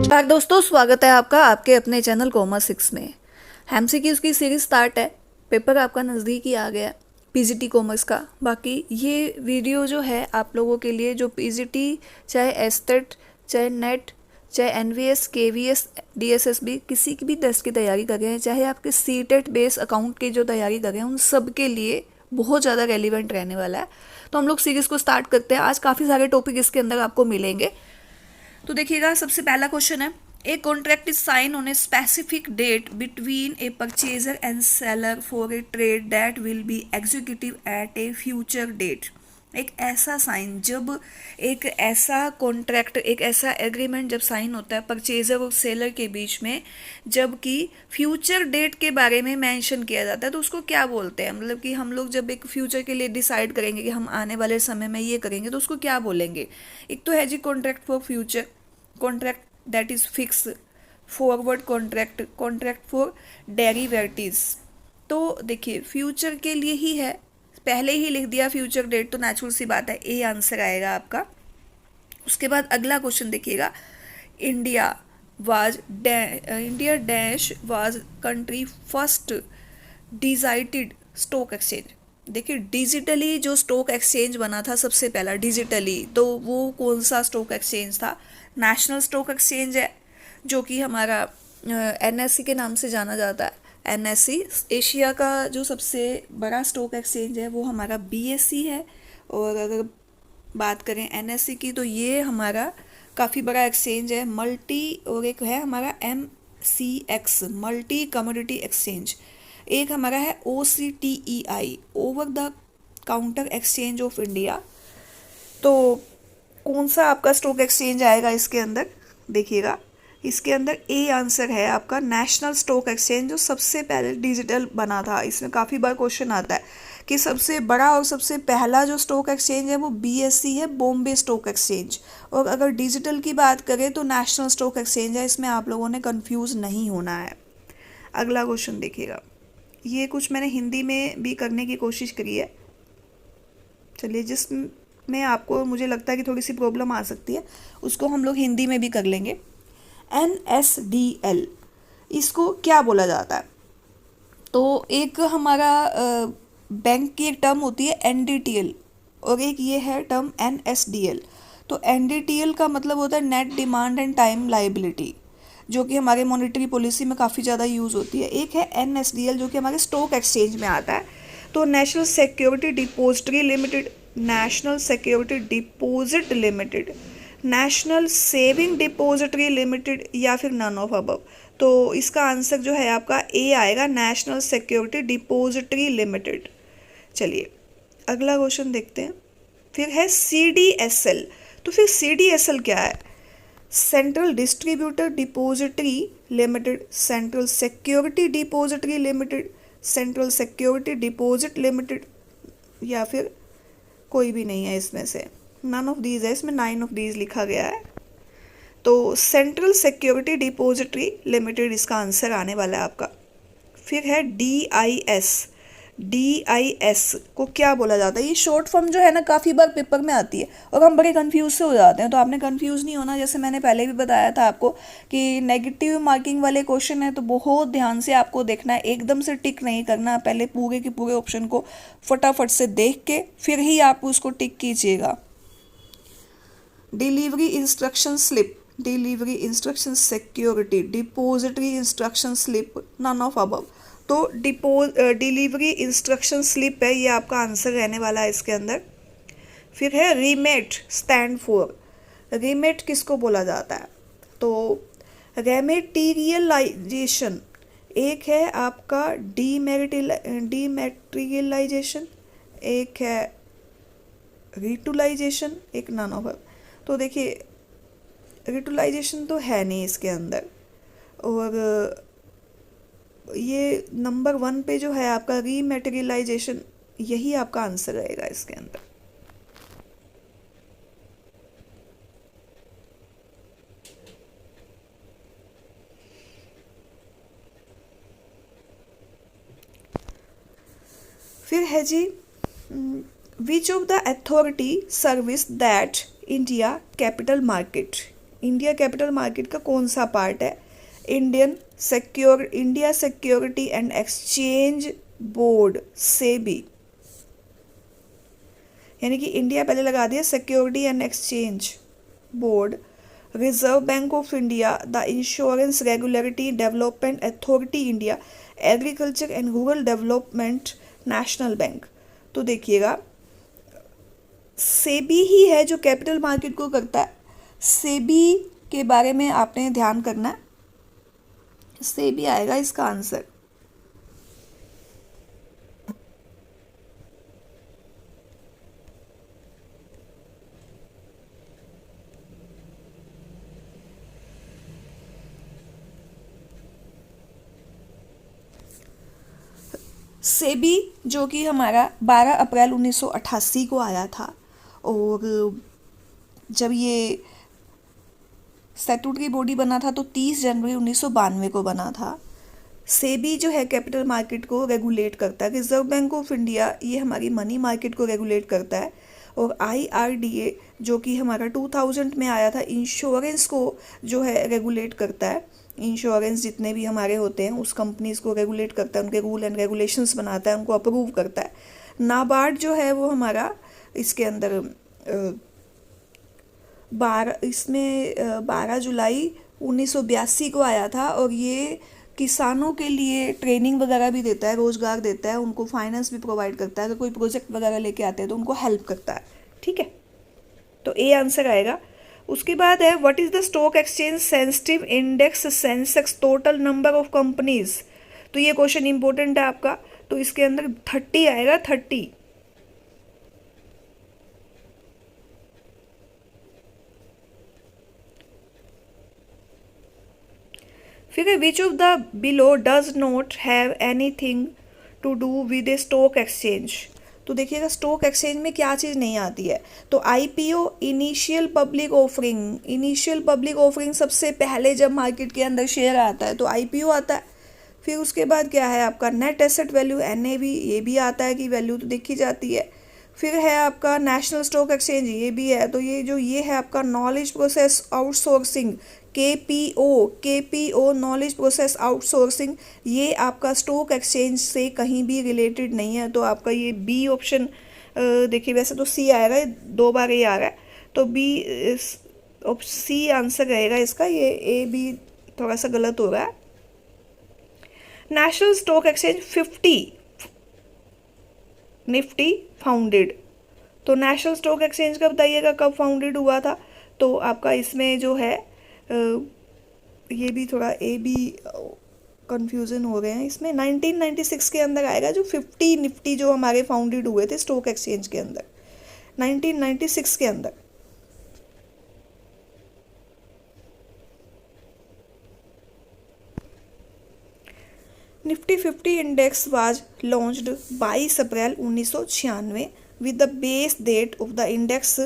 नमस्कार दोस्तों, स्वागत है आपका आपके अपने चैनल कॉमर्स 6 में। एमसीक्यूज़ की सीरीज स्टार्ट है। पेपर आपका नज़दीक ही आ गया, पीजीटी कॉमर्स का। बाकी ये वीडियो जो है आप लोगों के लिए जो पीजीटी, चाहे एस्टेट, चाहे नेट, चाहे एनवीएस, केवीएस, डीएसएसबी, किसी की भी टेस्ट की तैयारी कर रहे हैं, चाहे आपके सीटेट बेस अकाउंट की जो तैयारी कर रहे हैं, उन सब के लिए बहुत ज़्यादा रेलिवेंट रहने वाला है। तो हम लोग सीरीज़ को स्टार्ट करते हैं। आज काफ़ी सारे टॉपिक इसके अंदर आपको मिलेंगे। तो देखिएगा, सबसे पहला क्वेश्चन है, a contract is sign on a specific date between a purchaser and seller for a trade that will be executive at a future date. एक ऐसा साइन, जब एक ऐसा कॉन्ट्रैक्ट, एक ऐसा एग्रीमेंट जब साइन होता है परचेजर और सेलर के बीच में, जबकि फ्यूचर डेट के बारे में मेंशन किया जाता है, तो उसको क्या बोलते हैं? मतलब कि हम लोग जब एक फ्यूचर के लिए डिसाइड करेंगे कि हम आने वाले समय में ये करेंगे, तो उसको क्या बोलेंगे? एक तो है जी contract for future, contract that is fix, forward contract, contract for derivatives. तो देखिए, फ्यूचर के लिए ही है, पहले ही लिख दिया फ्यूचर डेट, तो नेचुरल सी बात है ए आंसर आएगा आपका। उसके बाद अगला क्वेश्चन देखिएगा, India dash was country first डिजिटेड stock exchange. देखिए, डिजिटली जो स्टॉक एक्सचेंज बना था सबसे पहला डिजिटली, तो वो कौन सा स्टॉक एक्सचेंज था? नेशनल स्टॉक एक्सचेंज है, जो कि हमारा एनएससी के नाम से जाना जाता है। एनएससी एशिया का जो सबसे बड़ा स्टॉक एक्सचेंज है वो हमारा बीएससी है। और अगर बात करें एनएससी की, तो ये हमारा काफ़ी बड़ा एक्सचेंज है, मल्टी। और एक है हमारा एमसीएक्स, मल्टी कमोडिटी एक्सचेंज। एक हमारा है OCTEI, over the counter exchange of India. तो कौन सा आपका स्टॉक एक्सचेंज आएगा इसके अंदर? देखिएगा, इसके अंदर ए आंसर है आपका नेशनल स्टॉक एक्सचेंज, जो सबसे पहले डिजिटल बना था। इसमें काफ़ी बार क्वेश्चन आता है कि सबसे बड़ा और सबसे पहला जो स्टॉक एक्सचेंज है वो बीएससी है, बॉम्बे स्टॉक एक्सचेंज। और अगर डिजिटल की बात करें तो नेशनल स्टॉक एक्सचेंज है। इसमें आप लोगों ने कंफ्यूज नहीं होना है। अगला क्वेश्चन देखिएगा, ये कुछ मैंने हिंदी में भी करने की कोशिश करी है। चलिए, जिसमें आपको मुझे लगता है कि थोड़ी सी प्रॉब्लम आ सकती है, उसको हम लोग हिंदी में भी कर लेंगे। एनएसडीएल, इसको क्या बोला जाता है? तो एक हमारा बैंक की एक टर्म होती है एनडीटीएल, और एक ये है टर्म एनएसडीएल। तो एनडीटीएल का मतलब होता है net demand and time liability, जो कि हमारे मॉनेटरी पॉलिसी में काफ़ी ज़्यादा यूज़ होती है। एक है एनएसडीएल, जो कि हमारे स्टॉक एक्सचेंज में आता है। तो national security depository limited, national security deposit limited, national saving depository limited, या फिर नन ऑफ अबव। तो इसका आंसर जो है आपका ए आएगा, नेशनल सिक्योरिटी डिपॉजिटरी लिमिटेड। चलिए, अगला क्वेश्चन देखते हैं। फिर है सीडीएसएल। तो फिर सीडीएसएल क्या है? Central distributor depository limited, central security depository limited, central security deposit limited, या फिर कोई भी नहीं है इसमें से, नन ऑफ दीज है। इसमें 9 ऑफ दीज लिखा गया है। तो सेंट्रल सिक्योरिटी डिपॉजिटरी लिमिटेड इसका आंसर आने वाला है आपका। फिर है डीआईएस। डीआईएस को क्या बोला जाता है? ये शॉर्ट फॉर्म जो है ना, काफ़ी बार पेपर में आती है और हम बड़े कंफ्यूज से हो जाते हैं। तो आपने कंफ्यूज नहीं होना, जैसे मैंने पहले भी बताया था आपको कि नेगेटिव मार्किंग वाले क्वेश्चन है, तो बहुत ध्यान से आपको देखना है, एकदम से टिक नहीं करना। पहले पूरे के पूरे ऑप्शन को फटाफट से देख के फिर ही आप उसको टिक कीजिएगा। Delivery instruction slip, delivery instruction security, depository instruction slip, none of above. तो डिलीवरी इंस्ट्रक्शन स्लिप है, ये आपका आंसर रहने वाला है इसके अंदर। फिर है रीमेट, स्टैंड फॉर। रीमेट किसको बोला जाता है? तो रेमेटीरियलाइजेशन, एक है आपका डीमेटेरियलाइजेशन, एक है रिटुलाइजेशन, एक नन ऑफ। तो देखिए, रिटुलाइजेशन तो है नहीं इसके अंदर, और ये नंबर 1 पे जो है आपका रीमेटेरियलाइजेशन, यही आपका आंसर रहेगा इसके अंदर। फिर है जी, which of the authority service that India capital market. India capital market का कौन सा पार्ट है? India security and exchange board, SEBI, यानी कि इंडिया पहले लगा दिया, security and exchange board, reserve bank of India, the insurance regulatory development authority India, agriculture and rural development national bank. तो देखिएगा सेबी ही है जो कैपिटल मार्केट को करता है। सेबी के बारे में आपने ध्यान करना है, सेबी आएगा इसका आंसर। सेबी जो कि हमारा 12 अप्रैल 1988 को आया था, और जब ये स्टैट्यूटरी बॉडी बना था तो 30 जनवरी 1992 को बना था। सेबी जो है कैपिटल मार्केट को रेगुलेट करता है। रिजर्व बैंक ऑफ इंडिया ये हमारी मनी मार्केट को रेगुलेट करता है, और IRDA जो कि हमारा 2000 में आया था, इंश्योरेंस को जो है रेगुलेट करता है। इंश्योरेंस जितने भी हमारे होते हैं उस कंपनीज को रेगुलेट करता है, उनके रूल एंड रेगुलेशंस बनाता है, उनको अप्रूव करता है। नाबार्ड जो है वो हमारा इसके अंदर 12 जुलाई 1982 को आया था, और ये किसानों के लिए ट्रेनिंग वगैरह भी देता है, रोजगार देता है, उनको फाइनेंस भी प्रोवाइड करता है, अगर कोई प्रोजेक्ट वगैरह लेके आते हैं तो उनको हेल्प करता है। ठीक है, तो ए आंसर आएगा। उसके बाद है what is the stock exchange sensitive index Sensex total number of companies. तो ये क्वेश्चन इंपॉर्टेंट है आपका, तो इसके अंदर 30 आएगा, 30। फिर which of the below does not have anything to do with a stock exchange. तो देखिएगा स्टॉक एक्सचेंज में क्या चीज़ नहीं आती है, तो IPO, initial public offering. Initial public offering सबसे पहले जब मार्केट के अंदर शेयर आता है तो IPO आता है। फिर उसके बाद क्या है आपका नेट एसेट वैल्यू, NAV, ये भी आता है कि वैल्यू तो देखी जाती है। फिर है आपका नेशनल स्टॉक एक्सचेंज, ये भी है। तो ये है आपका knowledge process outsourcing, KPO knowledge process outsourcing, ये आपका स्टॉक एक्सचेंज से कहीं भी रिलेटेड नहीं है। तो आपका ये बी ऑप्शन, देखिए वैसे तो सी आएगा, 2 बार ये आ रहा है, तो सी आंसर रहेगा इसका। ये ए बी थोड़ा सा गलत हो रहा है। National stock exchange 50 Nifty founded. तो नेशनल स्टॉक एक्सचेंज का बताइएगा कब फाउंडेड हुआ था। तो आपका इसमें जो है ये भी थोड़ा ए बी कंफ्यूजन हो रहे हैं इसमें, 1996 के अंदर आएगा, जो 50 निफ्टी जो हमारे फाउंडेड हुए थे स्टॉक एक्सचेंज के अंदर 1996 के अंदर। Nifty 50 index was launched 22 April 1996 with the base date of the index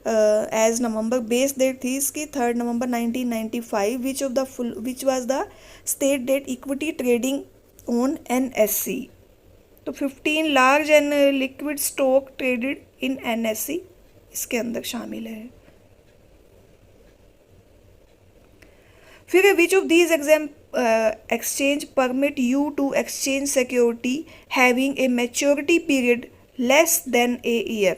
as November. Base date थी इसकी 3 November 1995, which was the state date equity trading on NSE। तो 15 large and liquid stock traded in NSE इसके अंदर शामिल है। फिर which of these exchange permit you to exchange security having a maturity period less than a year।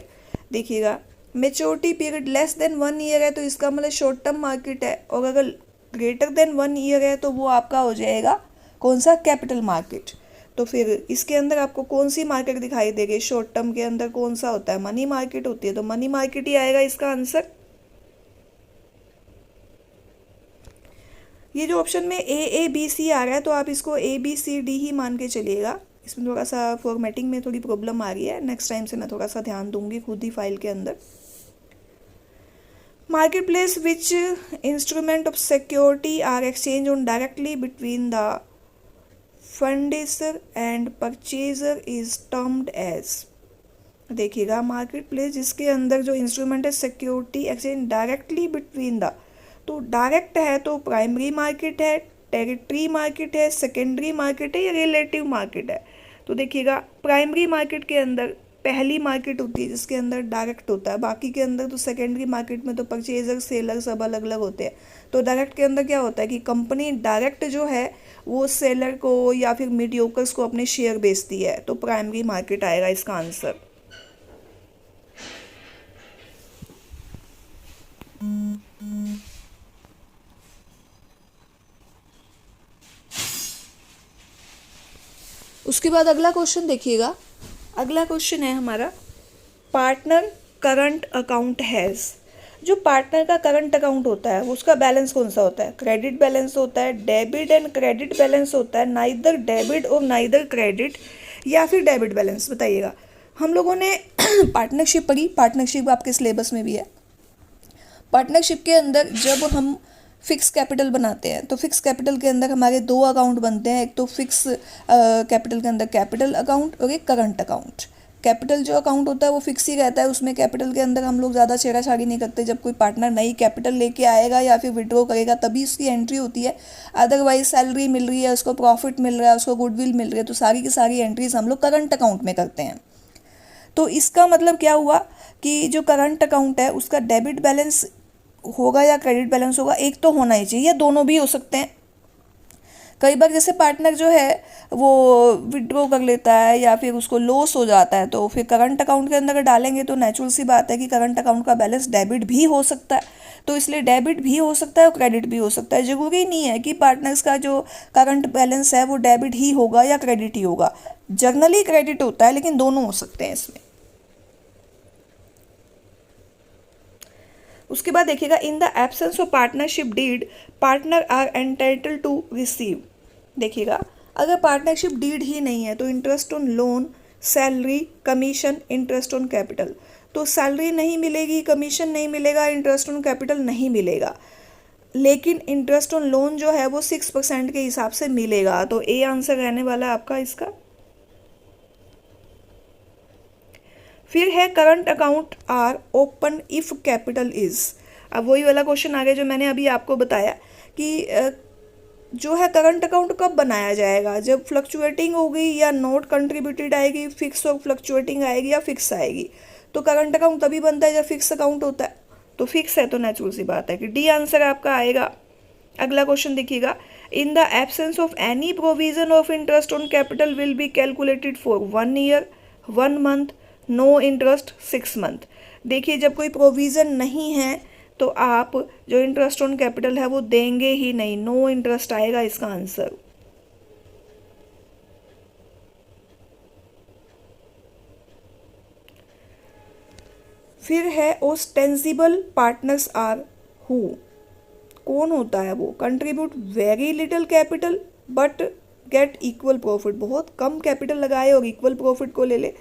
देखिएगा maturity period less than 1 year है तो इसका मतलब शॉर्ट टर्म मार्केट है, और अगर ग्रेटर देन 1 ईयर है तो वो आपका हो जाएगा कौन सा, कैपिटल मार्केट। तो फिर इसके अंदर आपको कौन सी मार्केट दिखाई देगी, शॉर्ट टर्म के अंदर कौन सा होता है, मनी मार्केट होती है, तो मनी मार्केट ही आएगा इसका आंसर। ये जो ऑप्शन में AABC आ रहा है तो आप इसको ABCD ही मान के चलिएगा। इसमें थोड़ा सा फॉर्मेटिंग में थोड़ी प्रॉब्लम आ रही है, नेक्स्ट टाइम से मैं थोड़ा सा ध्यान दूंगी खुद ही फाइल के अंदर। Market place which instrument of security are exchange on directly between the fund issuer and purchaser is termed as. देखिएगा मार्केट प्लेस जिसके अंदर जो इंस्ट्रूमेंट है security exchange directly between the, तो डायरेक्ट है तो प्राइमरी मार्केट है, टेरिटरी मार्केट है, सेकेंडरी मार्केट है या रिलेटिव मार्केट है। तो देखिएगा प्राइमरी मार्केट के अंदर पहली मार्केट होती है जिसके अंदर डायरेक्ट होता है, बाकी के अंदर तो सेकेंडरी मार्केट में तो परचेजर सेलर सब अलग अलग होते हैं। तो डायरेक्ट के अंदर क्या होता है कि कंपनी डायरेक्ट जो है वो सेलर को या फिर मीडियोकर्स को अपने शेयर बेचती है, तो प्राइमरी मार्केट आएगा इसका आंसर। उसके बाद अगला क्वेश्चन देखिएगा। अगला क्वेश्चन है हमारा पार्टनर करंट अकाउंट हैज़। जो पार्टनर का करंट अकाउंट होता है उसका बैलेंस कौन सा होता है? क्रेडिट बैलेंस होता है, डेबिट एंड क्रेडिट बैलेंस होता है, नाइदर डेबिट और नाइदर क्रेडिट, या फिर डेबिट बैलेंस। बताइएगा। हम लोगों ने पार्टनरशिप पढ़ी, पार्टनरशिप आपके सिलेबस में भी है। पार्टनरशिप के अंदर जब हम फिक्स कैपिटल बनाते हैं तो फिक्स कैपिटल के अंदर हमारे दो अकाउंट बनते हैं, एक तो फिक्स कैपिटल के अंदर कैपिटल अकाउंट और एक करंट अकाउंट। कैपिटल जो अकाउंट होता है वो फिक्स ही रहता है, उसमें कैपिटल के अंदर हम लोग ज़्यादा छेड़ाछाड़ी नहीं करते। जब कोई पार्टनर नई कैपिटल लेके आएगा या फिर विड्रॉ करेगा तभी उसकी एंट्री होती है, अदरवाइज सैलरी मिल रही है, उसको प्रॉफिट मिल रहा है, उसको गुडविल मिल रही है, तो सारी की सारी एंट्रीज हम लोग करंट अकाउंट में करते हैं। तो इसका मतलब क्या हुआ कि जो करंट अकाउंट है उसका डेबिट बैलेंस होगा या क्रेडिट बैलेंस होगा, एक तो होना ही चाहिए, या दोनों भी हो सकते हैं। कई बार जैसे पार्टनर जो है वो विड्रॉ कर लेता है या फिर उसको लॉस हो जाता है, तो फिर करंट अकाउंट के अंदर डालेंगे तो नेचुरल सी बात है कि करंट अकाउंट का बैलेंस डेबिट भी हो सकता है। तो इसलिए डेबिट भी हो सकता है और क्रेडिट भी हो सकता है। जरूरी नहीं है कि पार्टनर्स का जो करंट बैलेंस है वो डेबिट ही होगा या क्रेडिट ही होगा। जनरली क्रेडिट होता है, लेकिन दोनों हो सकते हैं इसमें। उसके बाद देखिएगा, in the absence of partnership deed partner are entitle to receive. देखिएगा, अगर पार्टनरशिप डीड ही नहीं है तो interest on loan, salary, commission, interest on capital. तो सैलरी नहीं मिलेगी, कमीशन नहीं मिलेगा, इंटरेस्ट ऑन कैपिटल नहीं मिलेगा, लेकिन इंटरेस्ट ऑन लोन जो है वो 6% के हिसाब से मिलेगा। तो ए आंसर रहने वाला है आपका इसका। फिर है current account are open if capital is. अब वही वाला क्वेश्चन आ गया जो मैंने अभी आपको बताया कि जो है करंट अकाउंट कब बनाया जाएगा, जब फ्लक्चुएटिंग होगी या नॉट कंट्रीब्यूटेड आएगी, फिक्स और फ्लक्चुएटिंग आएगी या फिक्स आएगी। तो करंट अकाउंट तभी बनता है जब फिक्स अकाउंट होता है, तो फिक्स है तो नेचुरल सी बात है कि डी आंसर आपका आएगा। अगला क्वेश्चन देखिएगा, in the absence of any provision of interest on capital will be calculated for 1 year, 1 month, no interest, 6 month. देखिए, जब कोई प्रोविज़न नहीं है तो आप जो इंटरेस्ट ऑन कैपिटल है वो देंगे ही नहीं, नो इंटरेस्ट आएगा इसका आंसर। फिर है ओस्टेंसिबल पार्टनर्स आर हु। कौन होता है वो? Contribute very little capital but get equal profit. बहुत कम कैपिटल लगाए और इक्वल प्रॉफिट को ले ले।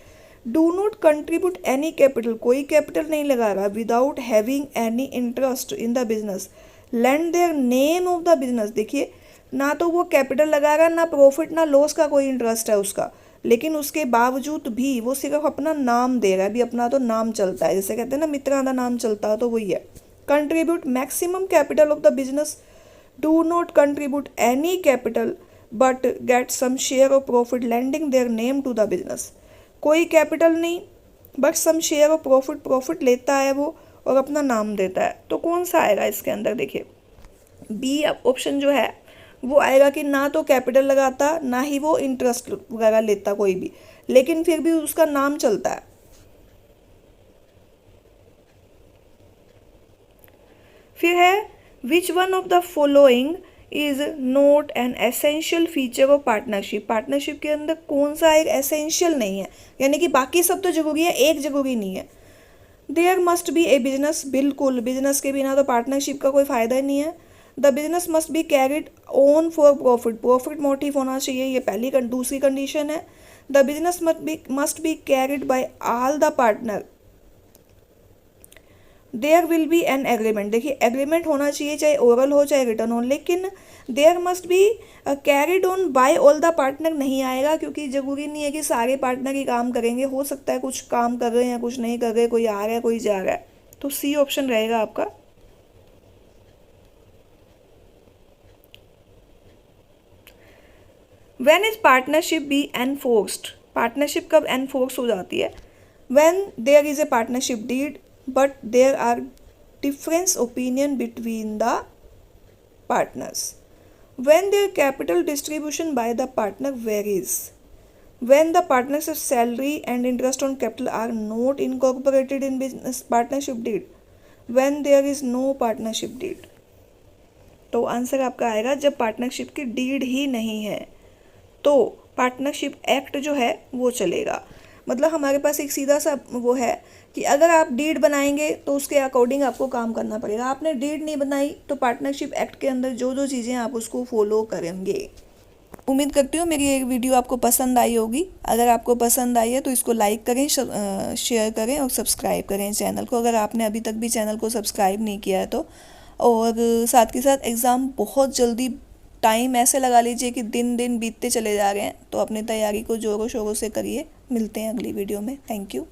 Do not contribute any capital, कोई कैपिटल नहीं लगा रहा, without having any interest in the business, land their name of the business. देखिए, ना तो वो कैपिटल लगा रहा, ना प्रॉफिट ना लॉस का कोई इंटरेस्ट है उसका, लेकिन उसके बावजूद भी वो सिर्फ अपना नाम दे रहा है। अभी अपना तो नाम चलता है, जैसे कहते हैं ना मित्रा का नाम चलता है, तो वही है। Contribute maximum capital of the business, do not contribute any capital but get some share of profit, landing their name to the business. कोई कैपिटल नहीं but some share of profit, profit लेता है वो और अपना नाम देता है। तो कौन सा आएगा इसके अंदर? देखिए, बी ऑप्शन जो है वो आएगा कि ना तो कैपिटल लगाता ना ही वो इंटरेस्ट वगैरह लेता कोई भी, लेकिन फिर भी उसका नाम चलता है। फिर है which one of the following is not an essential feature of partnership. Partnership के अंदर कौन सा एक एसेंशियल नहीं है, यानी कि बाकी सब तो जरूरी है, एक जरूरी नहीं है। There must be a business, बिल्कुल बिजनेस के बिना तो पार्टनरशिप का कोई फायदा ही नहीं है। The business must be carried on for profit, profit motive होना चाहिए, ये पहली दूसरी कंडीशन है। The business must be carried by all the partner, there will be an agreement. देखिए, एग्रीमेंट होना चाहिए, चाहे ओरल हो चाहे रिटर्न हो, लेकिन there must be carried on by all the partner नहीं आएगा, क्योंकि जरूरी नहीं है कि सारे पार्टनर ही काम करेंगे, हो सकता है कुछ काम कर रहे हैं कुछ नहीं कर रहे, कोई आ रहा है कोई जा रहा है। तो सी ऑप्शन रहेगा आपका। When is partnership be enforced, partnership कब एनफोर्स हो जाती है? when there is a partnership deed but there are difference opinion between the partners, when their capital distribution by the partner varies, when the partnership salary and interest on capital are not incorporated in business partnership deed, when there is no partnership deed। तो answer आपका आएगा जब partnership की deed ही नहीं है तो partnership act जो है वो चलेगा। मतलब हमारे पास एक सीधा सा वो है कि अगर आप डीड बनाएंगे तो उसके अकॉर्डिंग आपको काम करना पड़ेगा, आपने डीड नहीं बनाई तो पार्टनरशिप एक्ट के अंदर जो जो चीज़ें आप उसको फॉलो करेंगे। उम्मीद करती हूँ मेरी एक वीडियो आपको पसंद आई होगी। अगर आपको पसंद आई है तो इसको लाइक करें, शेयर करें और सब्सक्राइब करें चैनल को, अगर आपने अभी तक भी चैनल को सब्सक्राइब नहीं किया है तो। और साथ के साथ एग्ज़ाम बहुत जल्दी, टाइम ऐसे लगा लीजिए कि दिन दिन बीतते चले जा रहे हैं, तो अपनी तैयारी को ज़ोरों शोरों से करिए। मिलते हैं अगली वीडियो में। Thank you.